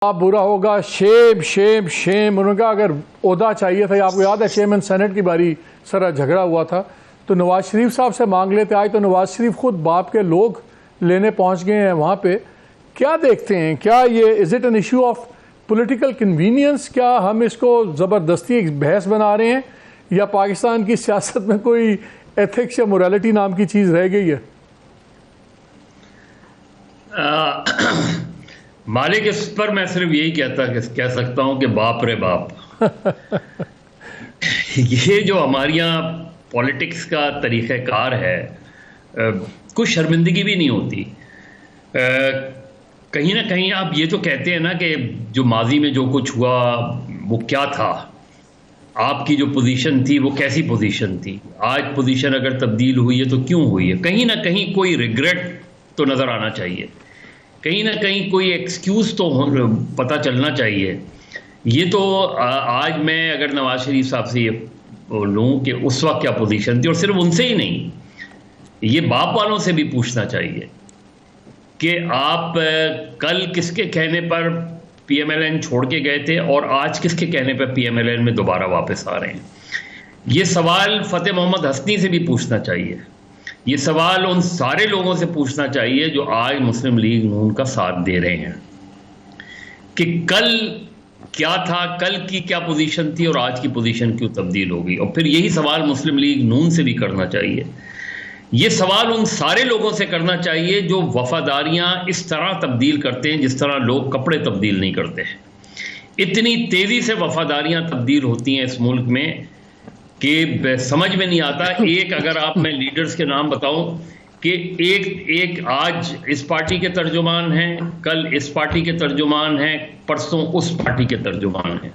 آپ برا ہوگا، شیم شیم شیم. انہوں نے کہا اگر عہدہ چاہیے تھا، آپ کو یاد ہے چیئرمین سینٹ کی باری سرا جھگڑا ہوا تھا تو نواز شریف صاحب سے مانگ لیتے. آج تو نواز شریف خود باپ کے لوگ لینے پہنچ گئے ہیں وہاں پہ. کیا دیکھتے ہیں، کیا یہ is it an issue of political convenience? کیا ہم اس کو زبردستی ایک بحث بنا رہے ہیں، یا پاکستان کی سیاست میں کوئی ایتھکس یا موریلٹی نام کی چیز رہ گئی ہے؟ مالک اس پر میں صرف یہی کہہ سکتا ہوں کہ باپ رے باپ. یہ جو ہمارے یہاں پولیٹکس کا طریقہ کار ہے، کچھ شرمندگی بھی نہیں ہوتی. کہیں نہ کہیں آپ یہ تو کہتے ہیں نا کہ جو ماضی میں جو کچھ ہوا وہ کیا تھا، آپ کی جو پوزیشن تھی وہ کیسی پوزیشن تھی، آج پوزیشن اگر تبدیل ہوئی ہے تو کیوں ہوئی ہے. کہیں نہ کہیں کوئی ریگریٹ تو نظر آنا چاہیے، کہیں نہ کہیں کوئی ایکسکیوز تو پتہ چلنا چاہیے. یہ تو آج میں اگر نواز شریف صاحب سے یہ لوں کہ اس وقت کیا پوزیشن تھی، اور صرف ان سے ہی نہیں، یہ باپ والوں سے بھی پوچھنا چاہیے کہ آپ کل کس کے کہنے پر پی ایم ایل این چھوڑ کے گئے تھے اور آج کس کے کہنے پر پی ایم ایل این میں دوبارہ واپس آ رہے ہیں. یہ سوال فتح محمد حسنی سے بھی پوچھنا چاہیے. یہ سوال ان سارے لوگوں سے پوچھنا چاہیے جو آج مسلم لیگ نون کا ساتھ دے رہے ہیں کہ کل کیا تھا، کل کی کیا پوزیشن تھی اور آج کی پوزیشن کیوں تبدیل ہو گئی. اور پھر یہی سوال مسلم لیگ نون سے بھی کرنا چاہیے. یہ سوال ان سارے لوگوں سے کرنا چاہیے جو وفاداریاں اس طرح تبدیل کرتے ہیں جس طرح لوگ کپڑے تبدیل نہیں کرتے ہیں. اتنی تیزی سے وفاداریاں تبدیل ہوتی ہیں اس ملک میں کہ سمجھ میں نہیں آتا. ایک اگر آپ میں لیڈرز کے نام بتاؤں کہ ایک آج اس پارٹی کے ترجمان ہیں، کل اس پارٹی کے ترجمان ہیں، پرسوں اس پارٹی کے ترجمان ہیں.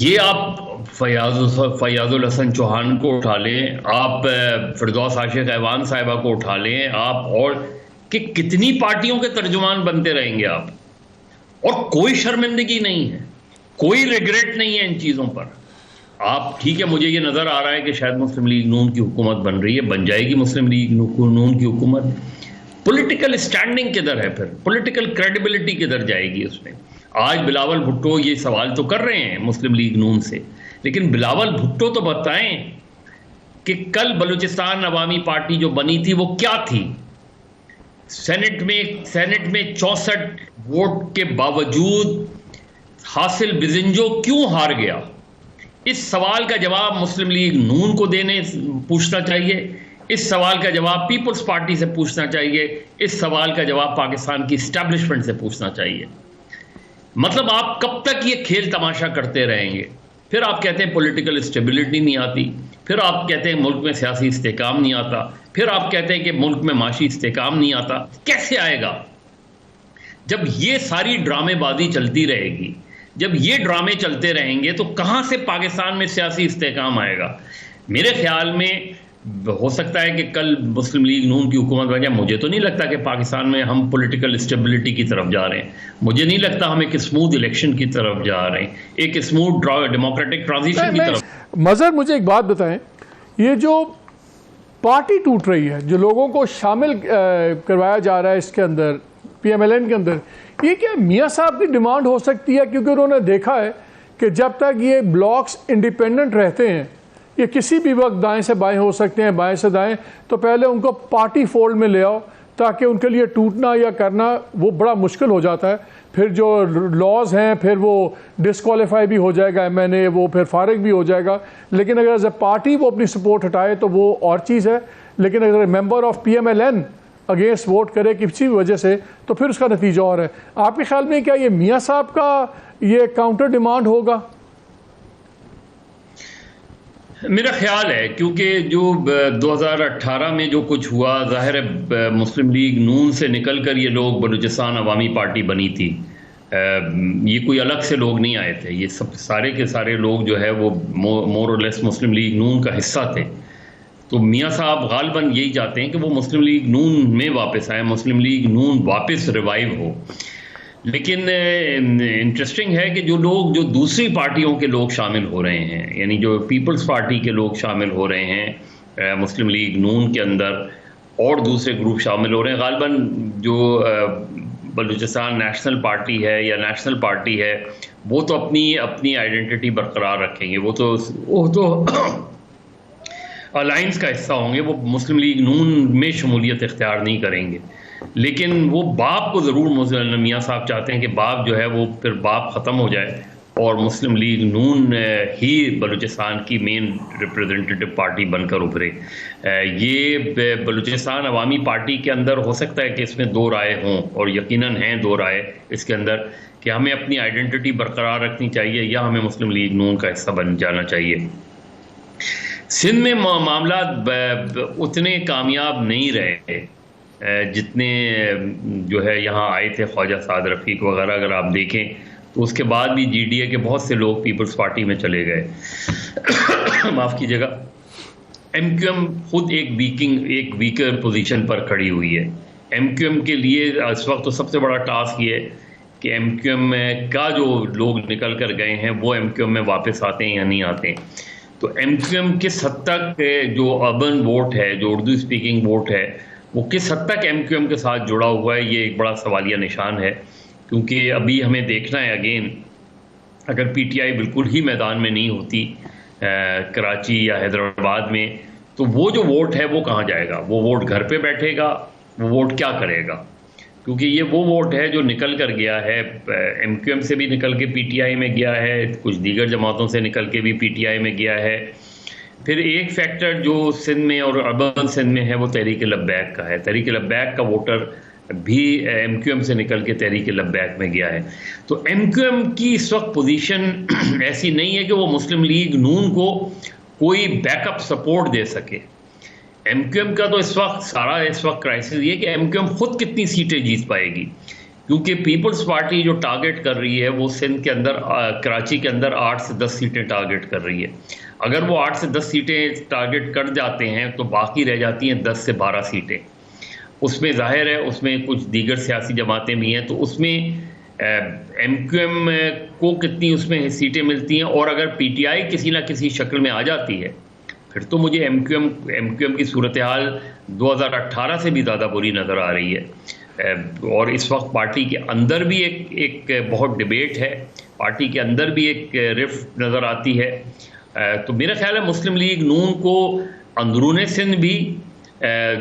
یہ آپ فیاض الحسن چوہان کو اٹھا لیں، آپ فردوس عاشق ایوان صاحبہ کو اٹھا لیں، آپ اور کہ کتنی پارٹیوں کے ترجمان بنتے رہیں گے آپ، اور کوئی شرمندگی نہیں ہے، کوئی ریگریٹ نہیں ہے ان چیزوں پر. آپ ٹھیک ہے، مجھے یہ نظر آ رہا ہے کہ شاید مسلم لیگ نون کی حکومت بن رہی ہے، بن جائے گی مسلم لیگ نون کی حکومت. پولیٹیکل اسٹینڈنگ کدھر ہے، پھر پولیٹیکل کریڈیبلٹی کدھر جائے گی اس میں؟ آج بلاول بھٹو یہ سوال تو کر رہے ہیں مسلم لیگ نون سے، لیکن بلاول بھٹو تو بتائیں کہ کل بلوچستان عوامی پارٹی جو بنی تھی وہ کیا تھی. سینٹ میں 64 ووٹ کے باوجود حاصل بزنجو کیوں ہار گیا؟ اس سوال کا جواب مسلم لیگ نون کو پوچھنا چاہیے. اس سوال کا جواب پیپلز پارٹی سے پوچھنا چاہیے. اس سوال کا جواب پاکستان کی اسٹیبلشمنٹ سے پوچھنا چاہیے. مطلب آپ کب تک یہ کھیل تماشا کرتے رہیں گے؟ پھر آپ کہتے ہیں پولیٹیکل اسٹیبلٹی نہیں آتی، پھر آپ کہتے ہیں ملک میں سیاسی استحکام نہیں آتا، پھر آپ کہتے ہیں کہ ملک میں معاشی استحکام نہیں آتا. کیسے آئے گا جب یہ ساری ڈرامے بازی چلتی رہے گی؟ جب یہ ڈرامے چلتے رہیں گے تو کہاں سے پاکستان میں سیاسی استحکام آئے گا؟ میرے خیال میں ہو سکتا ہے کہ کل مسلم لیگ نون کی حکومت بن جائے. مجھے تو نہیں لگتا کہ پاکستان میں ہم پولیٹیکل اسٹیبلٹی کی طرف جا رہے ہیں. مجھے نہیں لگتا ہم ایک اسموتھ الیکشن کی طرف جا رہے ہیں، ایک اسموتھ ڈیموکریٹک ٹرانزیشن کی طرف. مظہر مجھے ایک بات بتائیں، یہ جو پارٹی ٹوٹ رہی ہے، جو لوگوں کو شامل کروایا جا رہا ہے اس کے اندر، پی ایم ایل این کے اندر، یہ کیا میاں صاحب کی ڈیمانڈ ہو سکتی ہے؟ کیونکہ انہوں نے دیکھا ہے کہ جب تک یہ بلاکس انڈیپینڈنٹ رہتے ہیں، یہ کسی بھی وقت دائیں سے بائیں ہو سکتے ہیں، بائیں سے دائیں، تو پہلے ان کو پارٹی فولڈ میں لے آؤ تاکہ ان کے لیے ٹوٹنا یا کرنا وہ بڑا مشکل ہو جاتا ہے. پھر جو لاز ہیں پھر وہ ڈسکوالیفائی بھی ہو جائے گا ایم این اے، وہ پھر فارغ بھی ہو جائے گا. لیکن اگر ایز اے پارٹی وہ اپنی سپورٹ ہٹائے تو وہ اور چیز ہے. لیکن اگر member of P M L N against vote کرے کسی وجہ سے تو پھر اس کا نتیجہ اور ہے. آپ کے خیال میں کیا یہ میاں صاحب کا یہ کاؤنٹر ڈیمانڈ ہوگا؟ میرا خیال ہے کیونکہ جو 2018 میں جو کچھ ہوا، ظاہر ہے مسلم لیگ نون سے نکل کر یہ لوگ بلوچستان عوامی پارٹی بنی تھی. یہ کوئی الگ سے لوگ نہیں آئے تھے، یہ سب سارے کے سارے لوگ جو ہے وہ مور اور لیس مسلم لیگ نون کا حصہ تھے. تو میاں صاحب غالباً یہی چاہتے ہیں کہ وہ مسلم لیگ نون میں واپس آئیں، مسلم لیگ نون واپس ریوائیو ہو. لیکن انٹرسٹنگ ہے کہ جو دوسری پارٹیوں کے لوگ شامل ہو رہے ہیں، یعنی جو پیپلز پارٹی کے لوگ شامل ہو رہے ہیں مسلم لیگ نون کے اندر، اور دوسرے گروپ شامل ہو رہے ہیں، غالباً جو بلوچستان نیشنل پارٹی ہے یا نیشنل پارٹی ہے وہ تو اپنی آئیڈینٹی برقرار رکھیں گے، وہ تو الائنس کا حصہ ہوں گے، وہ مسلم لیگ نون میں شمولیت اختیار نہیں کریں گے، لیکن وہ باپ کو ضرور میاں صاحب چاہتے ہیں کہ باپ جو ہے وہ پھر باپ ختم ہو جائے اور مسلم لیگ نون ہی بلوچستان کی مین ریپریزنٹیٹو پارٹی بن کر ابھرے۔ یہ بلوچستان عوامی پارٹی کے اندر ہو سکتا ہے کہ اس میں دو رائے ہوں، اور یقیناً ہیں دو رائے اس کے اندر، کہ ہمیں اپنی آئیڈینٹی برقرار رکھنی چاہیے یا ہمیں مسلم لیگ نون کا حصہ بن جانا چاہیے۔ سندھ میں معاملات اتنے کامیاب نہیں رہے جتنے جو ہے یہاں آئے تھے خواجہ سعد رفیق وغیرہ، اگر آپ دیکھیں تو اس کے بعد بھی جی ڈی اے کے بہت سے لوگ پیپلز پارٹی میں چلے گئے، معاف کیجیے گا۔ ایم کیو ایم خود ایک ویکر پوزیشن پر کھڑی ہوئی ہے۔ ایم کیو ایم کے لیے اس وقت تو سب سے بڑا ٹاسک یہ ہے کہ ایم کیو ایم کا جو لوگ نکل کر گئے ہیں وہ ایم کیو ایم میں واپس آتے ہیں یا نہیں آتے ہیں۔ تو ایم کیو ایم کس حد تک جو اربن ووٹ ہے، جو اردو اسپیکنگ ووٹ ہے، وہ کس حد تک ایم کیو ایم کے ساتھ جڑا ہوا ہے، یہ ایک بڑا سوالیہ نشان ہے، کیونکہ ابھی ہمیں دیکھنا ہے اگین اگر پی ٹی آئی بالکل ہی میدان میں نہیں ہوتی کراچی یا حیدرآباد میں، تو وہ جو ووٹ ہے وہ کہاں جائے گا؟ وہ ووٹ گھر پہ بیٹھے گا؟ وہ ووٹ کیا کرے گا؟ کیونکہ یہ وہ ووٹ ہے جو نکل کر گیا ہے، ایم کیو ایم سے بھی نکل کے پی ٹی آئی میں گیا ہے، کچھ دیگر جماعتوں سے نکل کے بھی پی ٹی آئی میں گیا ہے۔ پھر ایک فیکٹر جو سندھ میں اور اربن سندھ میں ہے وہ تحریک لبیک کا ہے۔ تحریک لبیک کا ووٹر بھی ایم کیو ایم سے نکل کے تحریک لبیک میں گیا ہے۔ تو ایم کیو ایم کی اس وقت پوزیشن ایسی نہیں ہے کہ وہ مسلم لیگ نون کو کوئی بیک اپ سپورٹ دے سکے۔ ایم کیو ایم کا تو اس وقت کرائسس یہ کہ ایم کیو ایم خود کتنی سیٹیں جیت پائے گی، کیونکہ پیپلز پارٹی جو ٹارگٹ کر رہی ہے وہ سندھ کے اندر، کراچی کے اندر 8 سے 10 سیٹیں ٹارگٹ کر رہی ہے۔ اگر وہ 8 سے 10 سیٹیں ٹارگٹ کر جاتے ہیں تو باقی رہ جاتی ہیں 10 سے 12 سیٹیں۔ اس میں ظاہر ہے اس میں کچھ دیگر سیاسی جماعتیں بھی ہیں، تو اس میں ایم کیو ایم کو کتنی اس میں سیٹیں ملتی ہیں، اور اگر پی ٹی آئی کسی نہ کسی شکل میں آ جاتی ہے پھر تو مجھے ایم کیو ایم کی صورتحال 2018 سے بھی زیادہ بری نظر آ رہی ہے۔ اور اس وقت پارٹی کے اندر بھی ایک بہت ڈیبیٹ ہے، پارٹی کے اندر بھی ایک رفٹ نظر آتی ہے۔ تو میرا خیال ہے مسلم لیگ نون کو اندرون سندھ بھی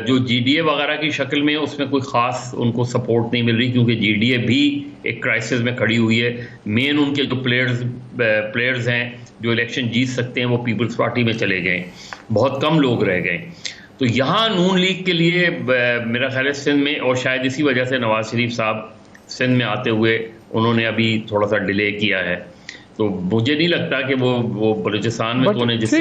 جو جی ڈی اے وغیرہ کی شکل میں اس میں کوئی خاص ان کو سپورٹ نہیں مل رہی، کیونکہ جی ڈی اے بھی ایک کرائسس میں کھڑی ہوئی ہے۔ مین ان کے جو پلیئرز ہیں جو الیکشن جیت سکتے ہیں وہ پیپلز پارٹی میں چلے گئے، بہت کم لوگ رہ گئے۔ تو یہاں نون لیگ کے لیے میرا خیال ہے سندھ میں، اور شاید اسی وجہ سے نواز شریف صاحب سندھ میں آتے ہوئے انہوں نے ابھی تھوڑا سا ڈیلے کیا ہے، تو مجھے نہیں لگتا کہ وہ بلوچستان میں تو انہیں جس